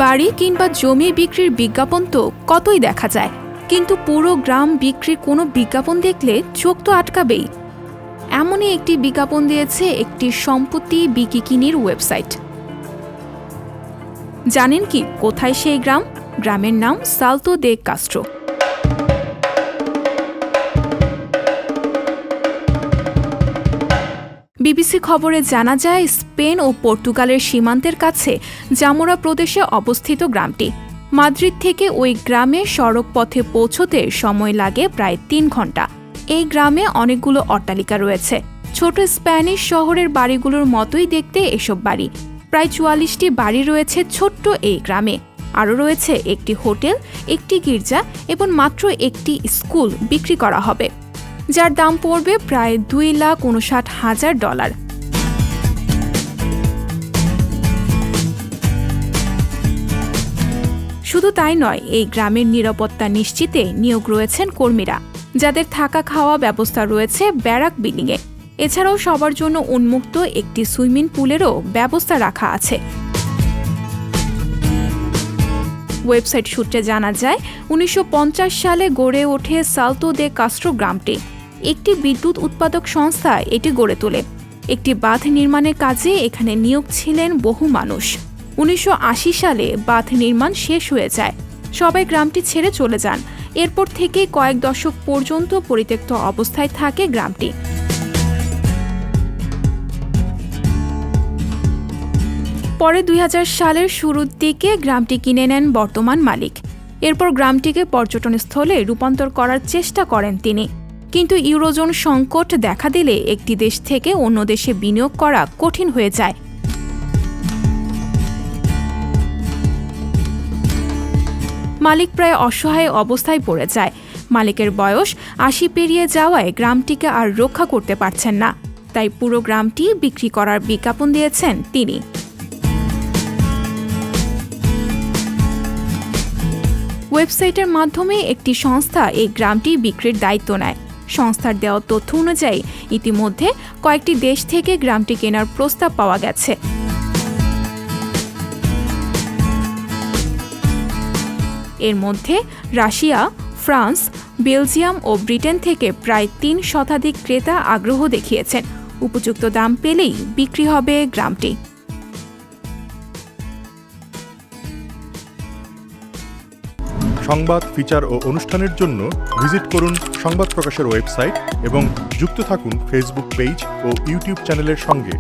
বাড়ি কিংবা জমি বিক্রির বিজ্ঞাপন তো কতই দেখা যায়, কিন্তু পুরো গ্রাম বিক্রির কোনো বিজ্ঞাপন দেখলে চোখ তো আটকাবেই। এমনই একটি বিজ্ঞাপন দিয়েছে একটি সম্পত্তি বিকিকিনির ওয়েবসাইট। জানেন কি কোথায় সেই গ্রাম? গ্রামের নাম সালতো দে কাস্ট্রো। বিবিসি খবরে জানা যায়, স্পেন ও পর্তুগালের সীমান্তের কাছে জামোরা প্রদেশে অবস্থিত গ্রামটি। মাদ্রিদ থেকে ওই গ্রামে সড়ক পথে পৌঁছতে সময় লাগে প্রায় 3 ঘন্টা। এই গ্রামে অনেকগুলো অট্টালিকা রয়েছে। ছোট স্প্যানিশ শহরের বাড়িগুলোর মতোই দেখতে এসব বাড়ি। প্রায় 44টি বাড়ি রয়েছে ছোট্ট এই গ্রামে। আরও রয়েছে একটি হোটেল, একটি গির্জা এবং মাত্র একটি স্কুল বিক্রি করা হবে, যার দাম পড়বে প্রায় $2,59,000। শুধু তাই নয়, এই গ্রামের নিরাপত্তা নিশ্চিতে নিয়োগ রয়েছেন কর্মীরা, যাদের থাকা খাওয়া ব্যবস্থা রয়েছে ব্যারাক বিল্ডিংয়ে। এছাড়াও সবার জন্য উন্মুক্ত একটি সুইমিং পুলেরও ব্যবস্থা রাখা আছে। ওয়েবসাইট সূত্রে জানা যায়, 1950 সালে গড়ে ওঠে সালতো দে কাস্ট্রো গ্রামটি। একটি বিদ্যুৎ উৎপাদক সংস্থা এটি গড়ে তোলে। একটি বাঁধ নির্মাণের কাজে এখানে নিয়োগ ছিলেন বহু মানুষ। 1980 সালে বাঁধ নির্মাণ শেষ হয়ে যায়। সবাই গ্রামটি ছেড়ে চলে যান। এরপর থেকে কয়েক দশক পর্যন্ত পরিত্যক্ত অবস্থায় থাকে গ্রামটি। পরে 2000 সালের শুরুর দিকে গ্রামটি কিনে নেন বর্তমান মালিক। এরপর গ্রামটিকে পর্যটনস্থলে রূপান্তর করার চেষ্টা করেন তিনি। কিন্তু ইউরোজোন সংকট দেখা দিলে একটি দেশ থেকে অন্য দেশে বিনিয়োগ করা কঠিন হয়ে যায়। মালিক প্রায় অসহায় অবস্থায় পড়ে যায়। মালিকের বয়স 80 পেরিয়ে যাওয়ায় গ্রামটিকে আর রক্ষা করতে পারছেন না। তাই পুরো গ্রামটি বিক্রি করার বিজ্ঞাপন দিয়েছেন তিনি। ওয়েবসাইটের মাধ্যমে একটি সংস্থা এই গ্রামটি বিক্রির দায়িত্ব নেয়। সংস্থার দেওয়া তথ্য অনুযায়ী ইতিমধ্যে কয়েকটি দেশ থেকে গ্রামটি কেনার প্রস্তাব পাওয়া গেছে। এর মধ্যে রাশিয়া, ফ্রান্স, বেলজিয়াম ও ব্রিটেন থেকে প্রায় 3 শতাধিক ক্রেতা আগ্রহ দেখিয়েছেন। উপযুক্ত দাম পেলেই বিক্রি হবে গ্রামটি। সংবাদ, ফিচার ও অনুষ্ঠানের জন্য ভিজিট করুন সংবাদ প্রকাশের ওয়েবসাইট এবং যুক্ত থাকুন ফেসবুক পেজ ও ইউটিউব চ্যানেলের সঙ্গে।